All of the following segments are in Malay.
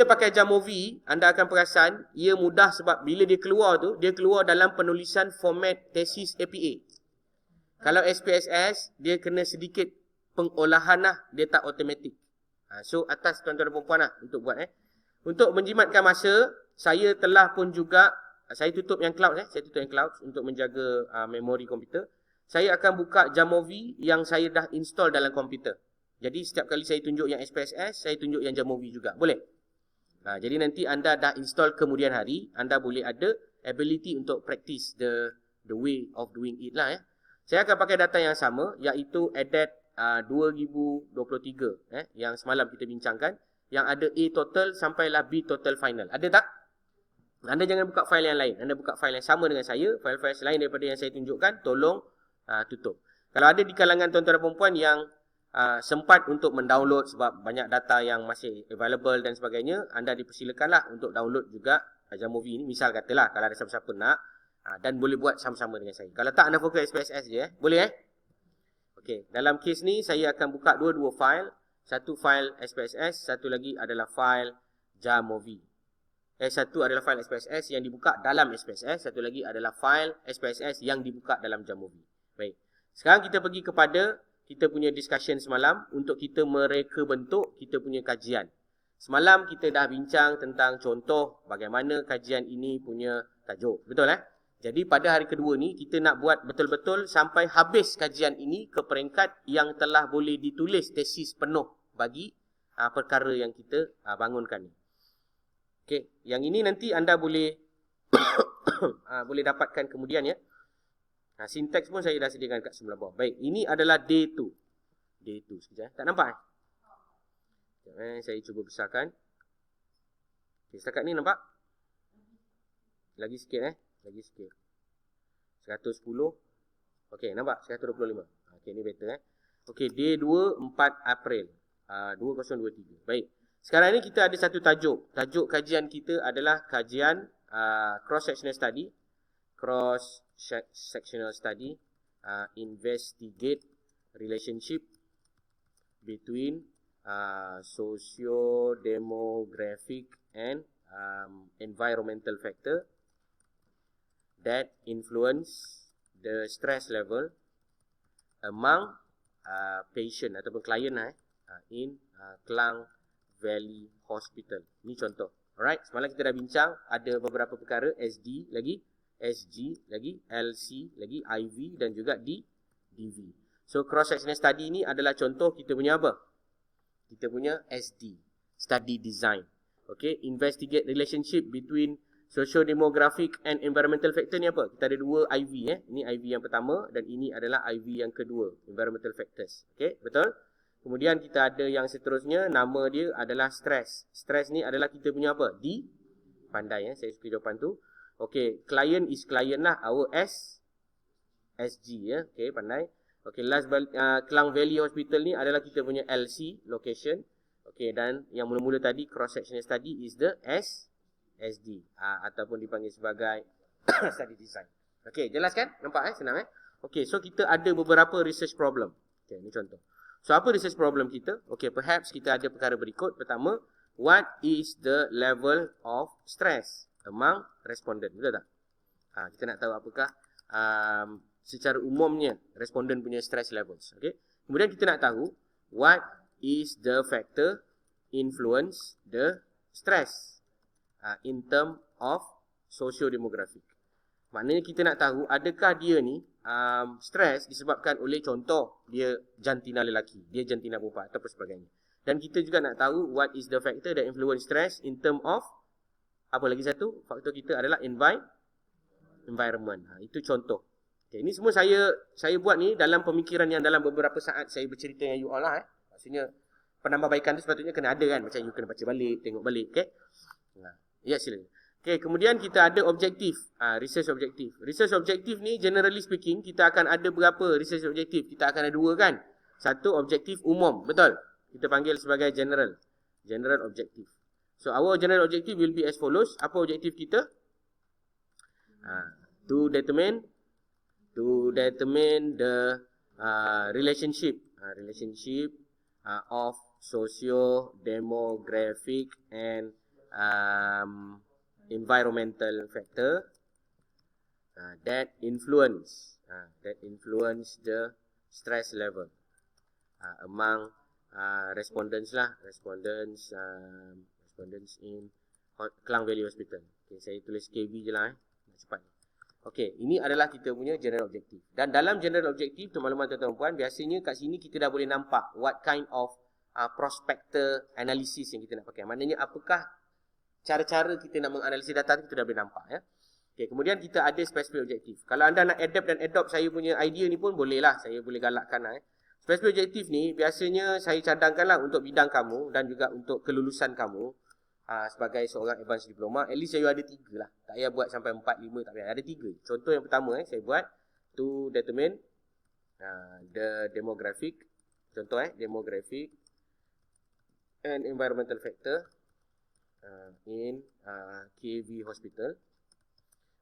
Kita pakai Jamovi, anda akan perasan ia mudah sebab bila dia keluar tu, dia keluar dalam penulisan format tesis APA. Kalau SPSS, dia kena sedikit pengolahan lah, dia tak automatik. So atas tuan-tuan dan puan lah untuk buat. Untuk menjimatkan masa, saya telah pun juga, saya tutup yang cloud, saya tutup yang cloud untuk menjaga memori komputer. Saya akan buka Jamovi yang saya dah install dalam komputer. Jadi setiap kali saya tunjuk yang SPSS, saya tunjuk yang Jamovi juga. Boleh? Jadi nanti anda dah install kemudian hari, anda boleh ada ability untuk practice the way of doing it lah. Saya akan pakai data yang sama, iaitu ADAT 2023 yang semalam kita bincangkan, yang ada A total sampailah B total final. Ada tak? Anda jangan buka file yang lain, anda buka file yang sama dengan saya. File-file selain daripada yang saya tunjukkan, tolong tutup. Kalau ada di kalangan tuan-tuan dan puan yang sempat untuk mendownload sebab banyak data yang masih available dan sebagainya, anda dipersilakanlah untuk download juga Jamovi ini. Misal katalah kalau ada siapa-siapa nak, dan boleh buat sama-sama dengan saya. Kalau tak, anda fokus SPSS je. Boleh Okey, dalam kes ni saya akan buka dua-dua file. Satu file SPSS, satu lagi adalah file Jamovi. Satu adalah file SPSS yang dibuka dalam SPSS, satu lagi adalah file SPSS yang dibuka dalam Jamovi. Baik. Sekarang kita pergi kepada kita punya discussion semalam untuk kita mereka bentuk kita punya kajian. Semalam kita dah bincang tentang contoh bagaimana kajian ini punya tajuk. Betul Jadi pada hari kedua ni kita nak buat betul-betul sampai habis kajian ini ke peringkat yang telah boleh ditulis tesis penuh bagi perkara yang kita bangunkan ni. Okey, yang ini nanti anda boleh boleh dapatkan kemudian sinteks pun saya dah sediakan kat sebelah bawah. Baik, ini adalah day 2. Day 2 sekejap. Tak nampak Sekejap, saya cuba besarkan. Okay, setakat ni nampak? Lagi sikit Lagi sikit. 110. Okey, nampak? 125. Okey, ni better Okey, day 2, 4 April 2023. Baik. Sekarang ni kita ada satu tajuk. Tajuk kajian kita adalah kajian cross-sectional study. Cross-sectional study investigate relationship between socio-demographic and environmental factor that influence the stress level among patient ataupun klien in Klang Valley Hospital. Ini contoh. Alright, semalam kita dah bincang ada beberapa perkara, SD lagi, SG lagi, LC lagi, IV dan juga DV. So cross-sectional study ni adalah contoh kita punya apa? Kita punya SD, study design. Okay, investigate relationship between socio-demographic and environmental factor ni apa? Kita ada dua IV Ini IV yang pertama dan ini adalah IV yang kedua, environmental factors. Okay, betul? Kemudian kita ada yang seterusnya, nama dia adalah stress. Stress ni adalah kita punya apa? Pandai saya suka jawapan tu. Okay, client is client lah, our SG Okay, pandai. Okay, last Klang Valley Hospital ni adalah kita punya LC, location. Okay, dan yang mula-mula tadi cross-sectional study is the SD ataupun dipanggil sebagai study design. Okay, jelas kan? Nampak senang Okay, so kita ada beberapa research problem. Okay, ni contoh. So apa research problem kita? Okay, perhaps kita ada perkara berikut. Pertama, what is the level of stress among respondent? Betul tak? Kita nak tahu apakah secara umumnya respondent punya stress levels. Okay. Kemudian kita nak tahu what is the factor influence the stress in term of socio-demographic. Maknanya kita nak tahu adakah dia ni stres disebabkan oleh contoh dia jantina lelaki, dia jantina perempuan atau sebagainya. Dan kita juga nak tahu what is the factor that influence stress in term of apa lagi satu faktor kita adalah environment. Itu contoh. Okay, ini semua saya buat ni dalam pemikiran yang dalam beberapa saat saya bercerita dengan you all Maksudnya penambahbaikan tu sepatutnya kena ada kan, macam you kena baca balik, tengok balik. Okay. Ya, silakan. Okay, kemudian kita ada objektif, research objektif. Research objektif ni generally speaking kita akan ada berapa research objektif? Kita akan ada dua kan. Satu objektif umum, betul? Kita panggil sebagai general objective. So our general objective will be as follows. Apa objektif kita? To determine the relationship of socio-demographic and environmental factor that influence the stress level among respondents in Klang Valley Hospital. Okay, saya tulis KB je lah cepat. Okey, ini adalah kita punya general objective. Dan dalam general objective tu maklumat tuan-tuan dan puan, biasanya kat sini kita dah boleh nampak what kind of prospector analysis yang kita nak pakai. Maknanya apakah cara-cara kita nak menganalisis data tu, kita dah boleh nampak ya. Okey, kemudian kita ada specific objective. Kalau anda nak adapt dan adopt saya punya idea ni pun boleh lah, saya boleh galakkan lah. Specific objective ni biasanya saya cadangkan lah untuk bidang kamu dan juga untuk kelulusan kamu. Sebagai seorang advanced diploma, at least saya ada 3 lah. Tak payah buat sampai 4, 5, tak payah. Ada 3. Contoh yang pertama saya buat to determine the demographic. Contoh demographic and environmental factor in KV Hospital.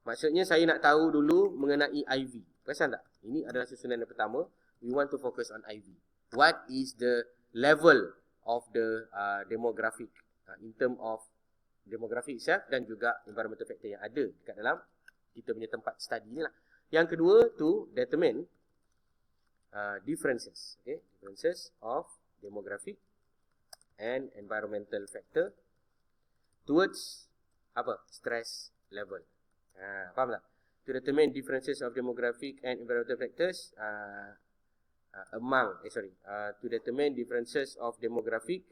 Maksudnya saya nak tahu dulu mengenai IV. Perasan tak? Ini adalah susunan yang pertama. We want to focus on IV. What is the level of the demographic in term of demographic itself dan juga environmental factor yang ada dekat dalam kita punya tempat study ni lah. Yang kedua, to determine differences, okay? Differences of demographic and environmental factor towards stress level. Faham tak? To determine differences of demographic and environmental factors to determine differences of demographic.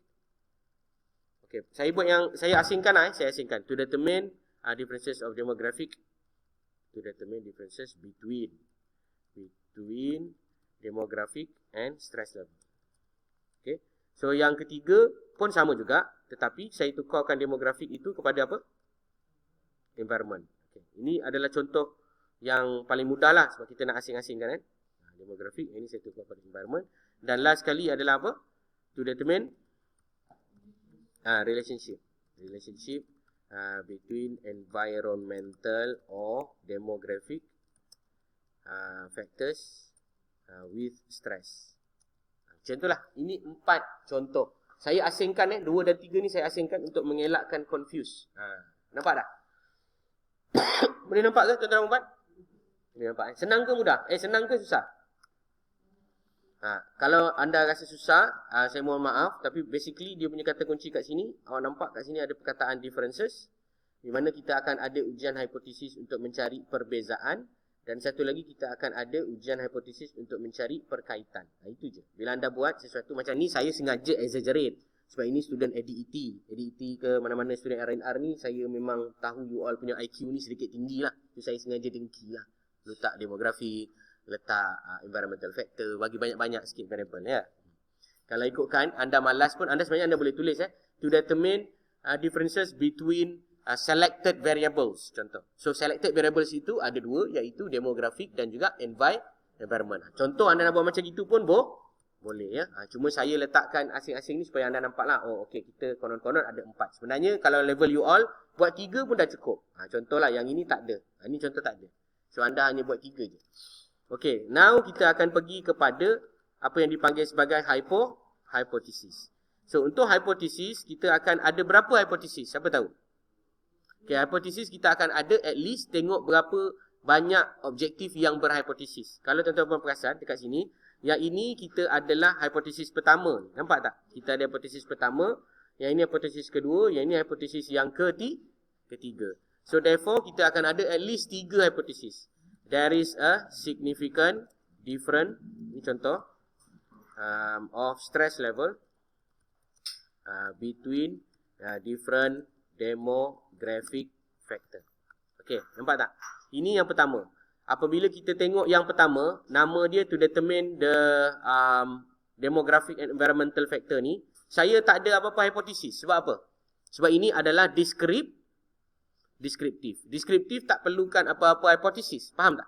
Okay, saya buat yang saya asingkan saya asingkan. To determine differences of demographic, to determine differences between demographic and stress level. Okay, so yang ketiga pun sama juga, tetapi saya tukarkan demographic itu kepada apa? Environment. Okay, ini adalah contoh yang paling mudah lah sebab kita nak asing-asingkan kan. Demographic, ini saya tukar pada environment. Dan last sekali adalah apa? To determine relationship between environmental or demographic factors with stress. Macam itulah. Ini 4 contoh. Saya asingkan 2 dan 3 ni saya asingkan untuk mengelakkan confuse. Nampak tak? Boleh nampak ke tuan-tuan dan puan? Boleh nampak. Senang ke mudah? Senang ke susah? Kalau anda rasa susah, saya mohon maaf, tapi basically dia punya kata kunci kat sini, awak nampak kat sini ada perkataan differences, di mana kita akan ada ujian hipotesis untuk mencari perbezaan, dan satu lagi kita akan ada ujian hipotesis untuk mencari perkaitan. Itu je. Bila anda buat sesuatu macam ni, saya sengaja exaggerate, sebab ini student ADET ke mana-mana student R&R ni, saya memang tahu you all punya IQ ni sedikit tinggi lah, so saya sengaja dengki lah, letak demografi, letak environmental factor, bagi banyak-banyak sikit variable ya. Kalau ikutkan anda malas pun, anda sebenarnya anda boleh tulis to determine differences between selected variables, contoh. So selected variables itu ada 2, iaitu demographic dan juga environment. Contoh anda nak buat macam itu pun boleh ya. Cuma saya letakkan asing-asing ni supaya anda nampak lah, okey, kita konon-konon ada 4. Sebenarnya kalau level you all buat 3 pun dah cukup. Contohlah yang ini tak ada. Ini contoh tak ada. So anda hanya buat 3 je. Okay, now kita akan pergi kepada apa yang dipanggil sebagai hypothesis. So untuk hypothesis, kita akan ada berapa hypothesis? Siapa tahu? Okay, hypothesis kita akan ada at least tengok berapa banyak objektif yang berhypothesis. Kalau tuan-tuan perasan dekat sini, yang ini kita adalah hypothesis pertama. Nampak tak? Kita ada hypothesis pertama, yang ini hypothesis kedua, yang ini hypothesis yang ketiga. So therefore, kita akan ada at least 3 hypothesis. There is a significant difference, ini contoh, of stress level between different demographic factor. Okay, nampak tak? Ini yang pertama. Apabila kita tengok yang pertama, nama dia to determine the demographic and environmental factor ni, saya tak ada apa-apa hipotesis. Sebab apa? Sebab ini adalah deskriptif. Deskriptif tak perlukan apa-apa hipotesis. Faham tak?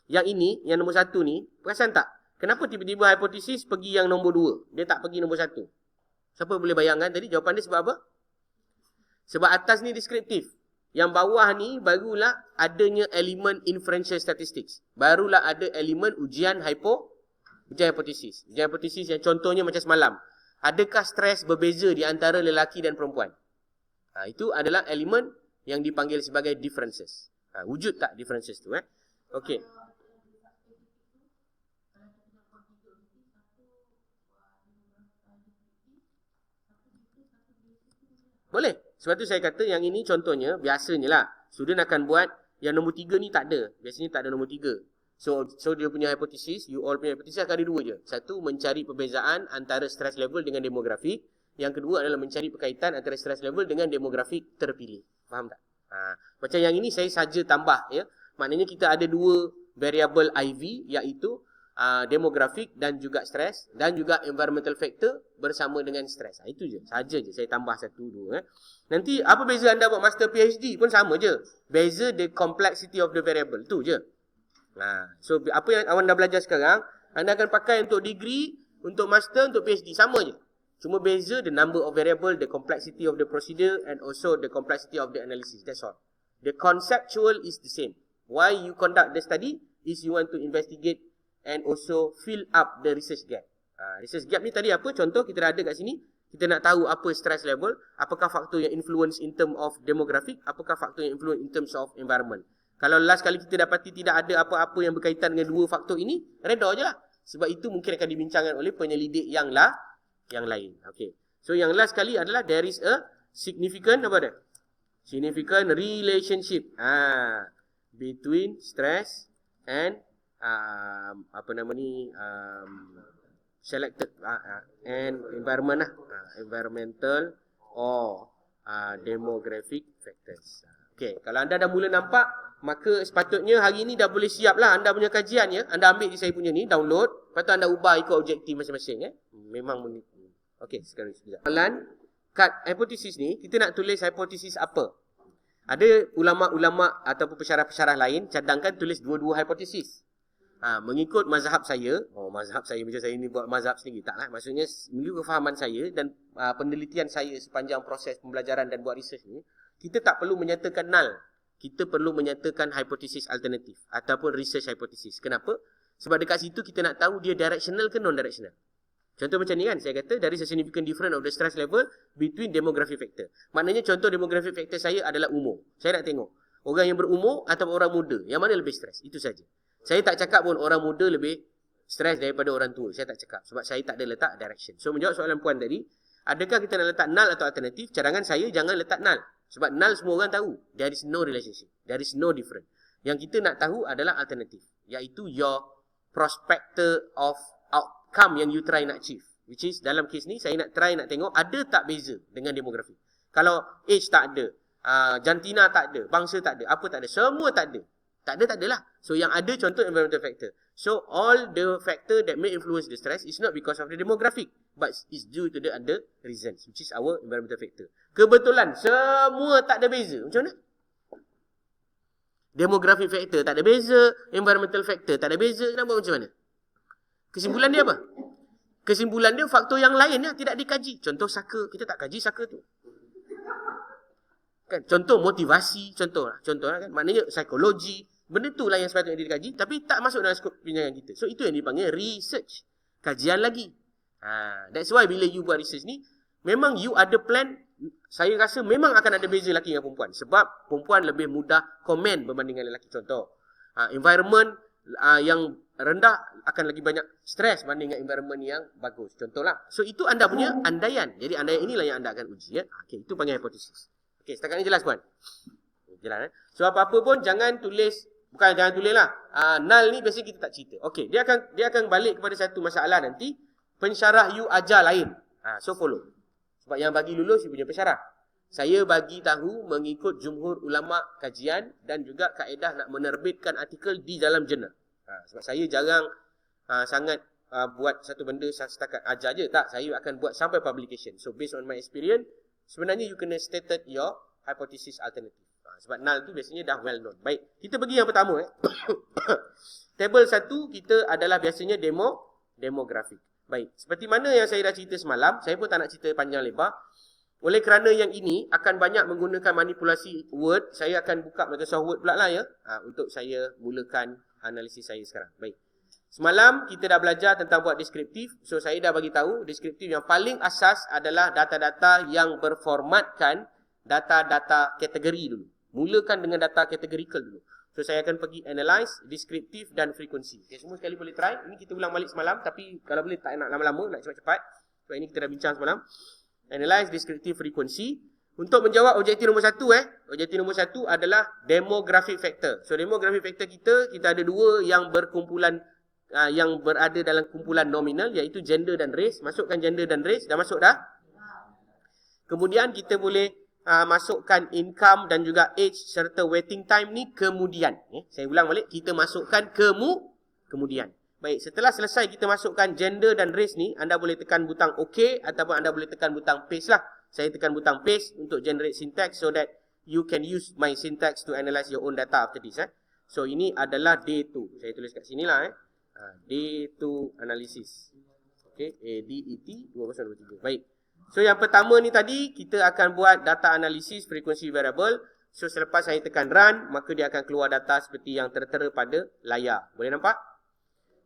Yang ini, yang nombor 1 ni, perasan tak? Kenapa tiba-tiba hipotesis pergi yang nombor 2? Dia tak pergi nombor 1. Siapa boleh bayangkan tadi? Jawapan dia sebab apa? Sebab atas ni deskriptif. Yang bawah ni barulah adanya elemen inferential statistics. Barulah ada elemen ujian hipotesis. Ujian hipotesis yang contohnya macam semalam. Adakah stres berbeza di antara lelaki dan perempuan? Itu adalah elemen yang dipanggil sebagai differences. Wujud tak differences tu? Okey. Boleh. Sebab tu saya kata yang ini contohnya, biasanya lah, student akan buat yang nombor 3 ni tak ada. Biasanya tak ada nombor 3. So dia punya hipotesis, you all punya hipotesis akan ada 2 je. Satu, mencari perbezaan antara stress level dengan demografik. Yang kedua adalah mencari berkaitan antara stress level dengan demografik terpilih. Faham tak? Macam yang ini saya saja tambah, ya. Maknanya kita ada 2 variable IV, iaitu demografik dan juga stres, dan juga environmental factor bersama dengan stres. Itu je, saja je saya tambah 1, 2. Nanti apa beza anda buat master PhD pun sama je. Beza the complexity of the variable, tu je. So apa yang awak dah belajar sekarang, anda akan pakai untuk degree, untuk master, untuk PhD, sama je. Cuma beza the number of variable, the complexity of the procedure, and also the complexity of the analysis. That's all. The conceptual is the same. Why you conduct the study is you want to investigate and also fill up the research gap. Research gap ni tadi apa? Contoh kita dah ada kat sini. Kita nak tahu apa stress level, apakah faktor yang influence in term of demographic, apakah faktor yang influence in terms of environment. Kalau last kali kita dapati tidak ada apa-apa yang berkaitan dengan 2 faktor ini, reda je lah. Sebab itu mungkin akan dibincangkan oleh penyelidik yang lain. Okay. So yang last kali adalah there is a significant significant relationship between stress and selected and environment environmental or demographic factors. Okay, kalau anda dah mula nampak, maka sepatutnya hari ni dah boleh siap lah anda punya kajian, ya. Anda ambil je saya punya ni, download, lepas tu anda ubah ikut objektif masing-masing, ya. Memang okey, sekarang sekejap. Kat hipotesis ni, kita nak tulis hipotesis apa? Ada ulama-ulama ataupun pensyarah-pensyarah lain cadangkan tulis 2 hipotesis. Mengikut mazhab saya, mazhab saya macam saya ni buat mazhab sendiri, taklah. Maksudnya mengikut kefahaman saya dan penelitian saya sepanjang proses pembelajaran dan buat research ni, kita tak perlu menyatakan null. Kita perlu menyatakan hipotesis alternatif ataupun research hypothesis. Kenapa? Sebab dekat situ kita nak tahu dia directional ke non-directional. Contoh macam ni kan, saya kata there is a significant difference of the stress level between demographic factor. Maknanya contoh demographic factor saya adalah umur. Saya nak tengok orang yang berumur atau orang muda, yang mana lebih stres. Itu saja. Saya tak cakap pun orang muda lebih stres daripada orang tua. Saya tak cakap sebab saya tak ada letak direction. So menjawab soalan puan tadi, adakah kita nak letak null atau alternatif? Cadangan saya jangan letak null. Sebab null semua orang tahu. There is no relationship. There is no difference. Yang kita nak tahu adalah alternatif, iaitu your prospector of outcome yang you try nak achieve. Which is dalam kes ni saya nak try nak tengok ada tak beza dengan demografi. Kalau age tak ada, jantina tak ada, bangsa tak ada, apa tak ada, semua tak ada. Tak adalah. So yang ada contoh environmental factor. So all the factor that may influence the stress is not because of the demographic, but is due to the other reasons, which is our environmental factor. Kebetulan semua tak ada beza. Macam mana? Demographic factor tak ada beza, environmental factor tak ada beza. Nak buat macam mana? Kesimpulan dia apa? Kesimpulan dia faktor yang lain yang tidak dikaji. Contoh saka, kita tak kaji saka tu. Kan? Contoh motivasi, contoh lah kan. Maknanya psikologi, benda tu lah yang sepatutnya dikaji, tapi tak masuk dalam skop perbincangan kita. So itu yang dipanggil research, kajian lagi. That's why bila you buat research ni, memang you ada plan. Saya rasa memang akan ada beza lelaki dengan perempuan, sebab perempuan lebih mudah komen berbanding dengan lelaki. Contoh, environment yang rendah akan lagi banyak stres berbanding dengan environment yang bagus. Contohlah. So itu anda punya andaian. Jadi andaian inilah yang anda akan uji, ya. Okay, itu panggil hipotesis. Okay, setakat ni jelas puan? Jelas, So apa-apa pun jangan tulis, jangan tulis lah. Null ni biasanya kita tak cerita. Okay, dia akan balik kepada satu masalah nanti. Pensyarah you ajar lain. So follow. Sebab yang bagi lulus you punya pensyarah. Saya bagi tahu mengikut jumhur ulama kajian dan juga kaedah nak menerbitkan artikel di dalam jurnal. Sebab saya jarang sangat buat satu benda setakat ajar je. Tak, saya akan buat sampai publication. So based on my experience, sebenarnya you kena stated your hypothesis alternative. Sebab null tu biasanya dah well known. Baik, kita pergi yang pertama. Table 1 kita adalah biasanya demografik. Baik, seperti mana yang saya dah cerita semalam, saya pun tak nak cerita panjang lebar. Oleh kerana yang ini akan banyak menggunakan manipulasi word, saya akan buka Microsoft Word pula lah, ya, untuk saya mulakan analisis saya sekarang. Baik. Semalam kita dah belajar tentang buat deskriptif. So saya dah bagi tahu deskriptif yang paling asas adalah data-data yang berformatkan data-data kategori dulu. Mulakan dengan data categorical dulu. So saya akan pergi analyze, descriptive dan frequency. Okay, semua sekali boleh try. Ini kita ulang balik semalam, tapi kalau boleh tak nak lama-lama, nak cepat-cepat. Sebab ini kita dah bincang semalam. Analyze, descriptive, frequency. Untuk menjawab objektif nombor 1, objektif nombor 1 adalah demographic factor. So demographic factor kita ada dua yang berkumpulan, yang berada dalam kumpulan nominal, iaitu gender dan race. Masukkan gender dan race, dah masuk dah? Kemudian kita boleh masukkan income dan juga age serta waiting time ni kemudian. Saya ulang balik, kita masukkan kemudian. Baik, setelah selesai kita masukkan gender dan race ni, anda boleh tekan butang OK ataupun anda boleh tekan butang paste lah. Saya tekan butang paste untuk generate syntax so that you can use my syntax to analyze your own data after this. So ini adalah day 2. Saya tulis kat sini lah. Day 2 analysis. Okay, ADET 2023. Baik. So yang pertama ni tadi, kita akan buat data analisis frequency variable. So selepas saya tekan run, maka dia akan keluar data seperti yang tertera pada layar. Boleh nampak?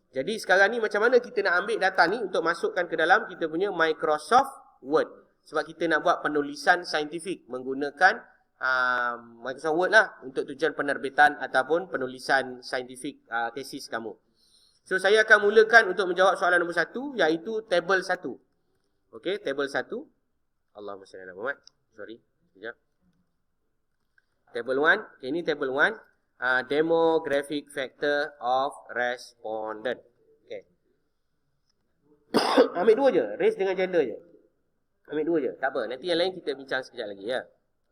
Jadi sekarang ni macam mana kita nak ambil data ni untuk masukkan ke dalam kita punya Microsoft Word. Sebab kita nak buat penulisan saintifik menggunakan Microsoft Word lah untuk tujuan penerbitan ataupun penulisan saintifik tesis kamu. So saya akan mulakan untuk menjawab soalan nombor 1, iaitu table 1. Okey, table 1. Allahumma salli ala Muhammad. Sorry, sekejap. Table 1. Okay, ini table 1. Demographic factor of respondent. Okay. Ambil dua je, race dengan gender je. Ambil dua je, tak apa. Nanti yang lain kita bincang sekejap lagi ya.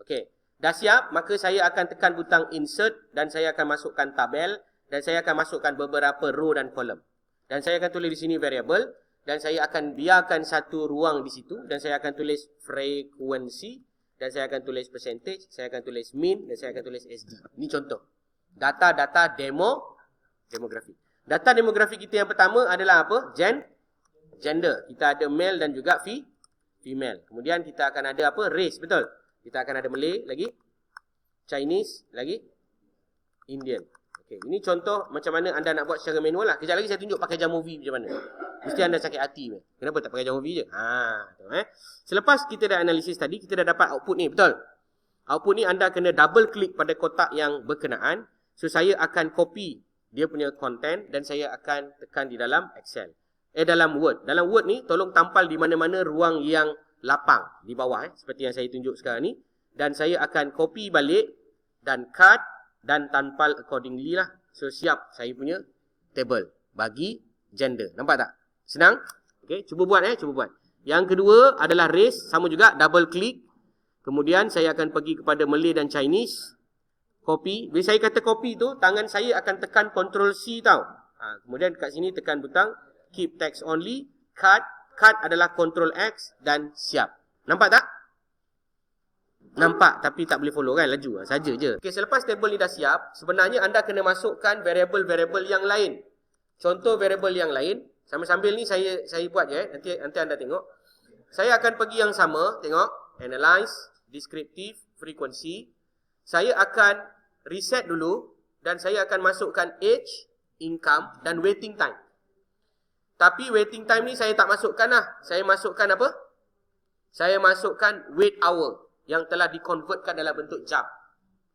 Okey. Dah siap, maka saya akan tekan butang insert dan saya akan masukkan tabel dan saya akan masukkan beberapa row dan column. Dan saya akan tulis di sini variable. Dan saya akan biarkan satu ruang di situ. Dan saya akan tulis frequency. Dan saya akan tulis percentage. Saya akan tulis mean. Dan saya akan tulis SD. Ini contoh. Data-data demografi. Data demografi kita yang pertama adalah apa? Gender. Kita ada male dan juga female. Kemudian kita akan ada apa? Race. Betul? Kita akan ada Malay lagi. Chinese lagi. Indian. Okay, ini contoh macam mana anda nak buat secara manual lah. Kejap lagi saya tunjuk pakai Jamovi macam mana. Mesti anda sakit hati. Kenapa tak pakai Jamovi je? Selepas kita dah analisis tadi, kita dah dapat output ni. Betul? Output ni anda kena double klik pada kotak yang berkenaan. So saya akan copy dia punya content dan saya akan tekan di dalam Excel. Dalam Word. Dalam Word ni tolong tampal di mana-mana ruang yang lapang di bawah. Seperti yang saya tunjuk sekarang ni. Dan saya akan copy balik dan cut dan tampal accordingly lah. So siap saya punya table bagi gender. Nampak tak? Senang? Okay, cuba buat cuba buat. Yang kedua adalah race, sama juga double click. Kemudian saya akan pergi kepada Malay dan Chinese. Copy. Bila saya kata copy tu, tangan saya akan tekan Ctrl C tau. Kemudian kat sini tekan butang keep text only, cut. Cut adalah Ctrl X dan siap. Nampak tak? Nampak, tapi tak boleh follow kan, laju saja je. Okey, selepas table ni dah siap, sebenarnya anda kena masukkan variable-variable yang lain. Contoh variable yang lain, sambil-sambil ni saya buat je nanti anda tengok. Saya akan pergi yang sama, tengok, analyze, descriptive, frequency. Saya akan reset dulu dan saya akan masukkan age, income dan waiting time. Tapi waiting time ni saya tak masukkan lah. Saya masukkan apa? Saya masukkan wait hour yang telah dikonvertkan dalam bentuk jam.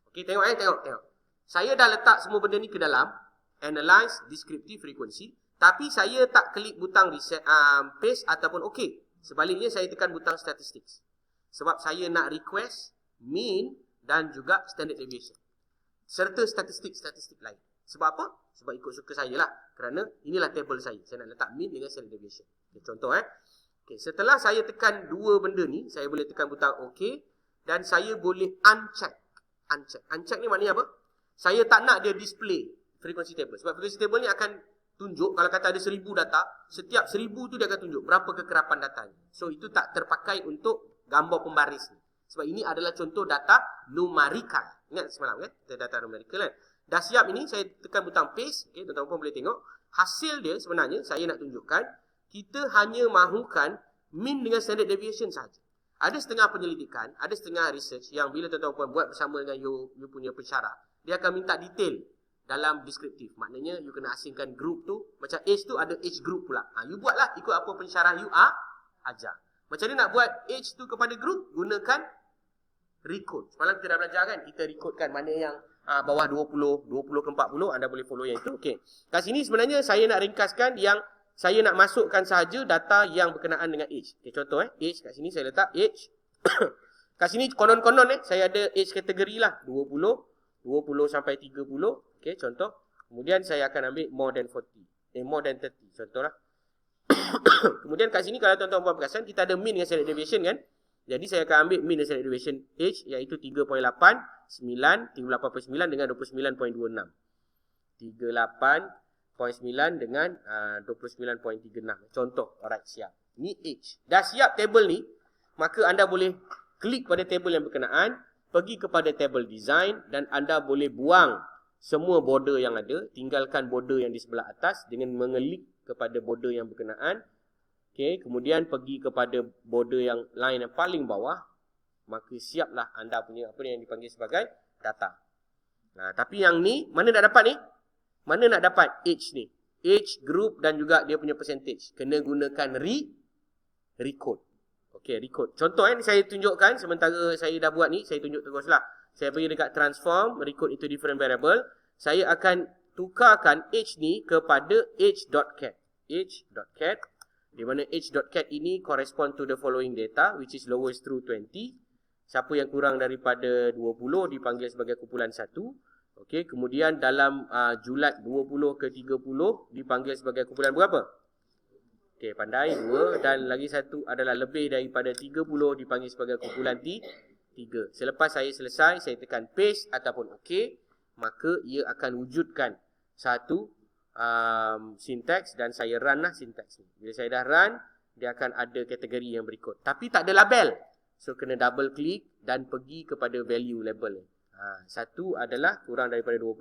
Okey, tengok tengok. Saya dah letak semua benda ni ke dalam analyze, descriptive, frequency, tapi saya tak klik butang reset, paste ataupun OK. Sebaliknya saya tekan butang statistics. Sebab saya nak request mean dan juga standard deviation. Serta statistik lain. Sebab apa? Sebab ikut suka saya lah. Kerana inilah table saya. Saya nak letak mean dengan standard deviation. Okay, contoh Okay, setelah saya tekan dua benda ni, saya boleh tekan butang OK. Dan saya boleh uncheck. Uncheck ni maknanya apa? Saya tak nak dia display frequency table. Sebab frequency table ni akan tunjuk, kalau kata ada 1000 data, setiap 1000 tu dia akan tunjuk berapa kekerapan datanya. So itu tak terpakai untuk gambar pembaris ni. Sebab ini adalah contoh data numerical. Ingat semalam kan? Data numerical kan? Dah siap ini, saya tekan butang paste. Okay, tuan-tuan pun boleh tengok. Hasil dia sebenarnya, saya nak tunjukkan, kita hanya mahukan mean dengan standard deviation saja. Ada setengah penyelidikan, ada setengah research yang bila tuan-tuan puan buat bersama dengan you punya pensyarah, dia akan minta detail dalam deskriptif. Maknanya you kena asingkan group tu, macam age tu ada age group pula. You buatlah ikut apa pensyarah you ajar. Macam mana nak buat age tu kepada group? Gunakan Recode. Semalam kita dah belajar kan, kita rekodekan mana yang bawah 20, 20 ke 40, anda boleh follow yang itu. Okey. Kat sini sebenarnya saya nak ringkaskan yang saya nak masukkan sahaja data yang berkenaan dengan age. Okey, contoh age kat sini saya letak age. Kat sini konon-konon saya ada age kategori lah, 20 sampai 30. Okey, contoh. Kemudian saya akan ambil more than 40. More than 30, contohlah. Kemudian kat sini kalau tuan-tuan puan perasan, kita ada mean dengan standard deviation kan. Jadi saya akan ambil mean dan standard deviation age, iaitu 3.8, 9, 38.9 dengan 29.26. 38.9 dengan 29.36. Contoh, alright, siap. Ni age. Dah siap table ni, maka anda boleh klik pada table yang berkenaan, pergi kepada table design dan anda boleh buang semua border yang ada, tinggalkan border yang di sebelah atas dengan mengelik kepada border yang berkenaan. Okey, kemudian pergi kepada border yang lain yang paling bawah, maka siaplah anda punya apa yang dipanggil sebagai data. Nah, tapi yang ni mana nak dapat ni? Mana nak dapat age ni? Age, group dan juga dia punya percentage. Kena gunakan recode. Okey, recode. Contoh ni saya tunjukkan sementara saya dah buat ni, saya tunjuk teruslah. Saya pergi dekat transform, recode into different variable. Saya akan tukarkan age ni kepada age.cat. Age.cat, di mana age.cat ini correspond to the following data, which is lowest through 20. Siapa yang kurang daripada 20 dipanggil sebagai kumpulan 1. Okey, kemudian dalam julat 20 ke 30 dipanggil sebagai kumpulan berapa? Okey, pandai 2, dan lagi satu adalah lebih daripada 30 dipanggil sebagai kumpulan 3. Selepas saya selesai, saya tekan paste ataupun OK, maka ia akan wujudkan satu syntax dan saya run lah syntax ni. Bila saya dah run, dia akan ada kategori yang berikut. Tapi tak ada label. So, kena double click dan pergi kepada value label. Satu adalah kurang daripada 20.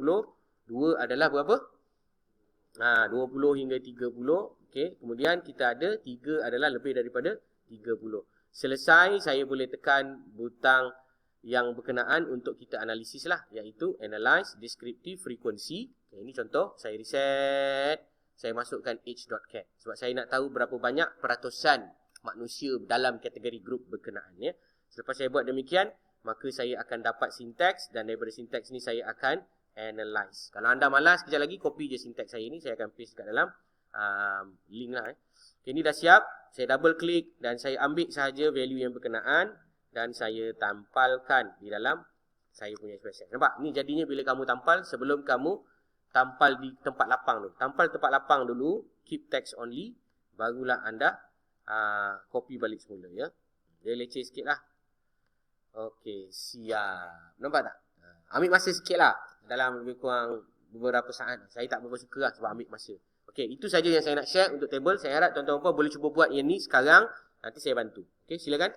Dua adalah berapa? 20 hingga 30. Okay. Kemudian kita ada 3 adalah lebih daripada 30. Selesai, saya boleh tekan butang yang berkenaan untuk kita analisis lah, iaitu Analyze Descriptive Frequency. Okay, ini contoh, saya reset, saya masukkan age.cat sebab saya nak tahu berapa banyak peratusan manusia dalam kategori grup berkenaan. Ya. Selepas saya buat demikian, maka saya akan dapat syntax dan daripada syntax ni saya akan analyze. Kalau anda malas, sekejap lagi copy je syntax saya ni, saya akan paste kat dalam link lah. Okay, ini dah siap, saya double click dan saya ambil sahaja value yang berkenaan dan saya tampalkan di dalam saya punya expression. Nampak? Ni jadinya bila kamu tampal, sebelum kamu tampal di tempat lapang dulu. Tampal tempat lapang dulu, keep text only, barulah anda copy balik semula. Ya. Dia leceh sikit lah. Okey, siap. Nampak tak? Ambil masa sikit lah. Dalam lebih kurang beberapa saat. Saya tak berapa suka lah sebab ambil masa. Okey, itu saja yang saya nak share untuk table. Saya harap tuan-tuan boleh cuba buat yang ni sekarang. Nanti saya bantu. Okey, silakan.